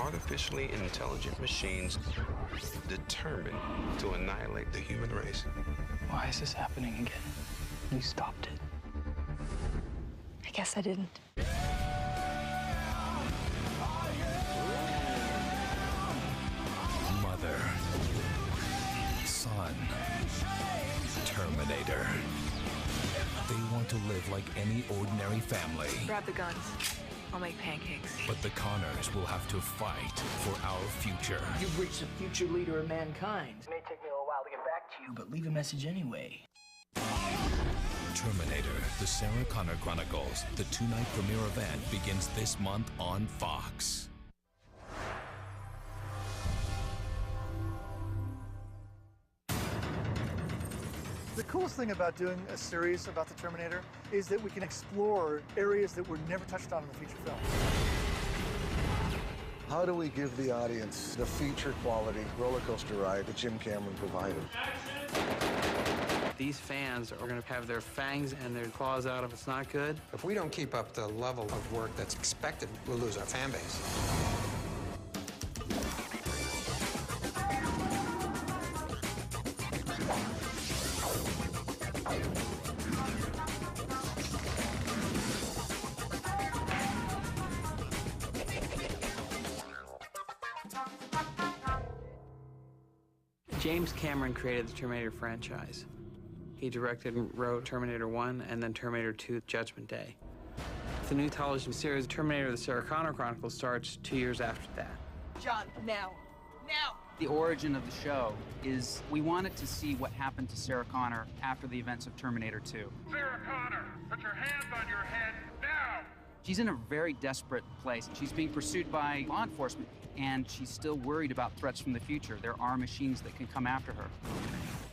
artificially intelligent machines determined to annihilate the human race. Why is this happening again? You stopped it. I guess I didn't. Mother, son, Terminator. They want to live like any ordinary family. Grab the guns. I'll make pancakes. But the Connors will have to fight for our future. You've reached the future leader of mankind. It may take me a little while to get back to you, but leave a message anyway. Terminator, the Sarah Connor Chronicles. The two-night premiere event begins this month on Fox. The coolest thing about doing a series about the Terminator is that we can explore areas that were never touched on in the feature film. How do we give the audience the feature quality roller coaster ride that Jim Cameron provided? These fans are going to have their fangs and their claws out if it's not good. If we don't keep up the level of work that's expected, we'll lose our fan base. James Cameron created the Terminator franchise. He directed and wrote Terminator 1 and then Terminator 2, Judgment Day. The new television series, Terminator, the Sarah Connor Chronicles, starts 2 years after that. John, now! Now! The origin of the show is we wanted to see what happened to Sarah Connor after the events of Terminator 2. Sarah Connor, put your hands on your head now! She's in a very desperate place. She's being pursued by law enforcement, and she's still worried about threats from the future. There are machines that can come after her.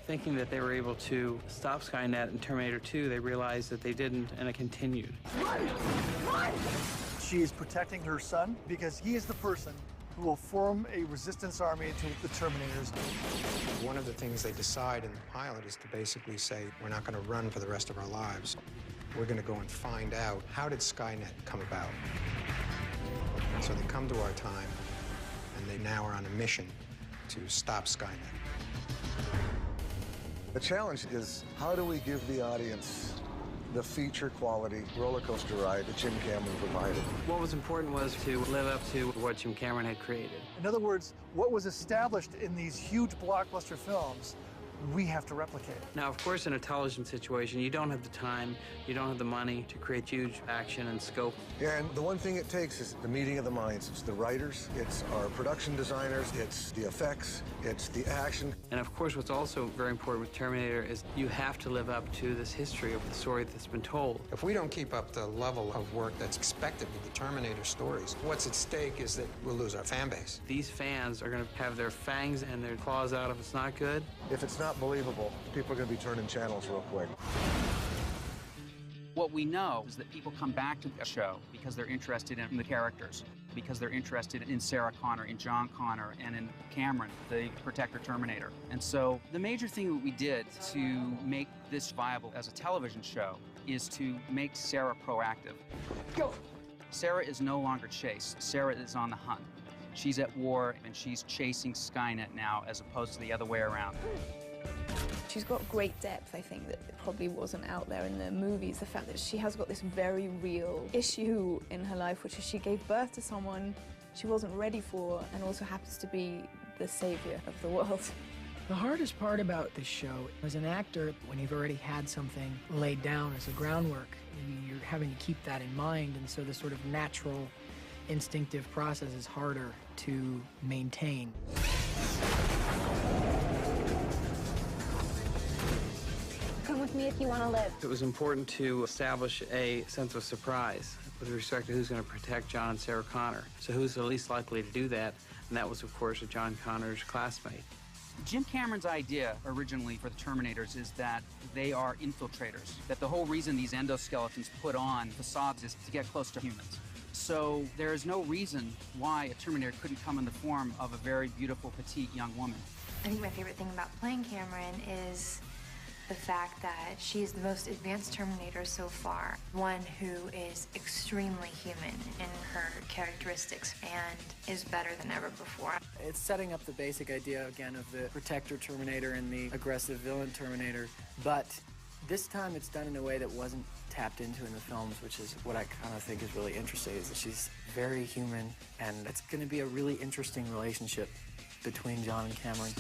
Thinking that they were able to stop Skynet in Terminator 2, they realized that they didn't, and it continued. Run! Run! She is protecting her son because he is the person who will form a resistance army to the Terminators. One of the things they decide in the pilot is to basically say, we're not going to run for the rest of our lives. We're going to go and find out, how did Skynet come about? So they come to our time, and they now are on a mission to stop Skynet. The challenge is, how do we give the audience the feature quality roller coaster ride that Jim Cameron provided? What was important was to live up to what Jim Cameron had created. In other words, what was established in these huge blockbuster films, we have to replicate. Now, of course, in a television situation, you don't have the time, you don't have the money to create huge action and scope. Yeah, and the one thing it takes is the meeting of the minds. It's the writers, it's our production designers, it's the effects, it's the action. And of course, what's also very important with Terminator is you have to live up to this history of the story that's been told. If we don't keep up the level of work that's expected with the Terminator stories, what's at stake is that we'll lose our fan base. These fans are going to have their fangs and their claws out if it's not good. If it's not believable, people are going to be turning channels real quick. What we know is that people come back to the show because they're interested in the characters, because they're interested in Sarah Connor, in John Connor, and in Cameron, the Protector Terminator. And so the major thing that we did to make this viable as a television show is to make Sarah proactive. Go! Sarah is no longer chased. Sarah is on the hunt. She's at war, and she's chasing Skynet now as opposed to the other way around. She's got great depth, I think, that probably wasn't out there in the movies. The fact that she has got this very real issue in her life, which is she gave birth to someone she wasn't ready for and also happens to be the savior of the world. The hardest part about this show, as an actor, when you've already had something laid down as a groundwork, you're having to keep that in mind, and so the sort of natural, instinctive process is harder to maintain. Come with me if you want to live. It was important to establish a sense of surprise with respect to who's going to protect John and Sarah Connor. So who's the least likely to do that? And that was, of course, John Connor's classmate. Jim Cameron's idea originally for the Terminators is that they are infiltrators, that the whole reason these endoskeletons put on facades is to get close to humans. So there is no reason why a Terminator couldn't come in the form of a very beautiful, petite young woman. I think my favorite thing about playing Cameron is the fact that she's the most advanced Terminator so far, one who is extremely human in her characteristics and is better than ever before. It's setting up the basic idea, again, of the protector Terminator and the aggressive villain Terminator, but this time it's done in a way that wasn't tapped into in the films, which is what I kind of think is really interesting, is that she's very human, and it's going to be a really interesting relationship between John and Cameron.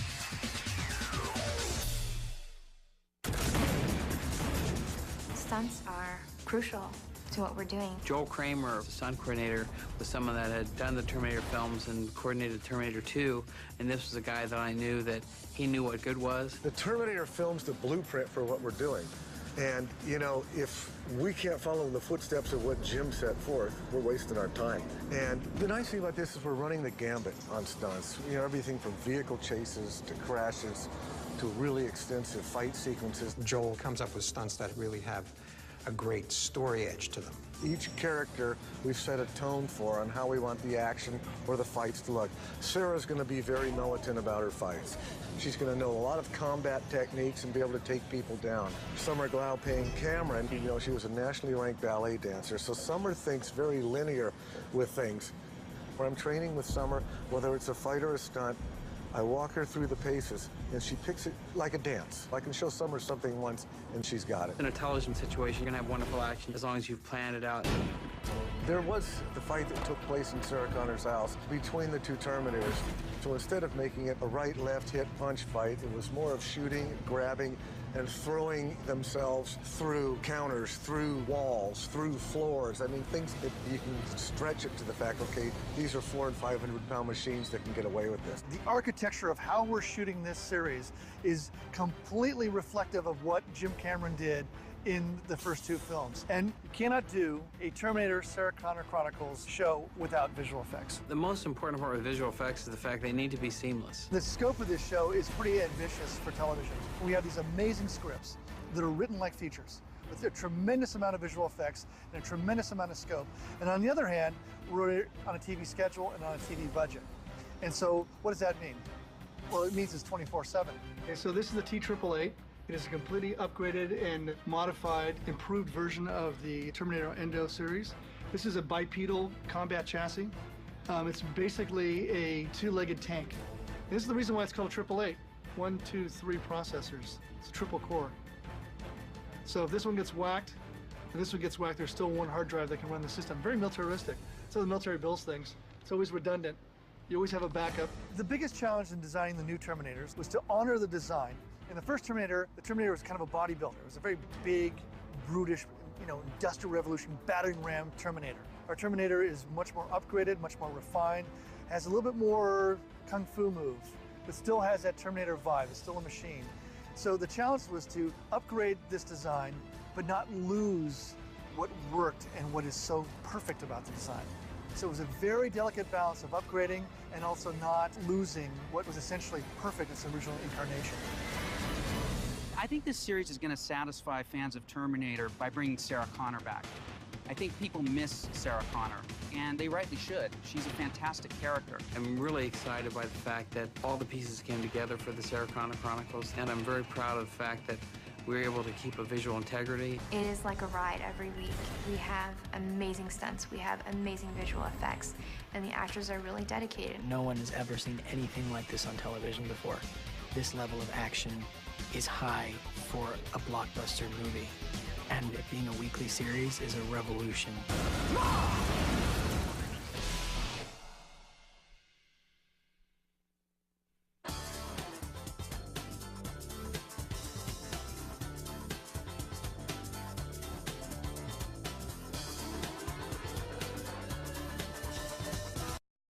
Stunts are crucial to what we're doing. Joel Kramer, the stunt coordinator, was someone that had done the Terminator films and coordinated Terminator 2, and this was a guy that I knew that he knew what good was. The Terminator film's the blueprint for what we're doing. And, you know, if we can't follow in the footsteps of what Jim set forth, we're wasting our time. And the nice thing about this is we're running the gambit on stunts. You know, everything from vehicle chases to crashes to really extensive fight sequences. Joel comes up with stunts that really have a great story edge to them. Each character we've set a tone for on how we want the action or the fights to look. Sarah's going to be very militant about her fights. She's going to know a lot of combat techniques and be able to take people down. Summer Glau playing Cameron, you know, she was a nationally ranked ballet dancer, so Summer thinks very linear with things. When I'm training with Summer, whether it's a fight or a stunt, I walk her through the paces, and she picks it like a dance. I can show Summer something once, and she's got it. In a television situation, you're going to have wonderful action as long as you've planned it out. There was the fight that took place in Sarah Connor's house between the two Terminators. So instead of making it a right, left, hit, punch fight, it was more of shooting, grabbing, and throwing themselves through counters, through walls, through floors. I mean, things that you can stretch it to the fact, okay, these are 400- and 500-pound machines that can get away with this. The architecture of how we're shooting this series is completely reflective of what Jim Cameron did in the first two films. And you cannot do a Terminator Sarah Connor Chronicles show without visual effects. The most important part of visual effects is the fact they need to be seamless. The scope of this show is pretty ambitious for television. We have these amazing scripts that are written like features with a tremendous amount of visual effects and a tremendous amount of scope. And on the other hand, we're on a TV schedule and on a TV budget. And so what does that mean? Well, it means it's 24/7. Okay, so this is the T888. It is a completely upgraded and modified, improved version of the Terminator Endo series. This is a bipedal combat chassis. It's basically a two-legged tank. And this is the reason why it's called 888. 1, 2, 3 processors. It's a triple core. So if this one gets whacked, and this one gets whacked, there's still one hard drive that can run the system. Very militaristic. That's how the military builds things. It's always redundant. You always have a backup. The biggest challenge in designing the new Terminators was to honor the design. In the first Terminator, the Terminator was kind of a bodybuilder. It was a very big, brutish, you know, Industrial Revolution, battering ram Terminator. Our Terminator is much more upgraded, much more refined, has a little bit more kung fu moves, but still has that Terminator vibe. It's still a machine. So the challenge was to upgrade this design, but not lose what worked and what is so perfect about the design. So it was a very delicate balance of upgrading and also not losing what was essentially perfect in its original incarnation. I think this series is going to satisfy fans of Terminator by bringing Sarah Connor back. I think people miss Sarah Connor, and they rightly should. She's a fantastic character. I'm really excited by the fact that all the pieces came together for the Sarah Connor Chronicles, and I'm very proud of the fact that we were able to keep a visual integrity. It is like a ride every week. We have amazing stunts, we have amazing visual effects, and the actors are really dedicated. No one has ever seen anything like this on television before. This level of action is high for a blockbuster movie. And it being a weekly series is a revolution.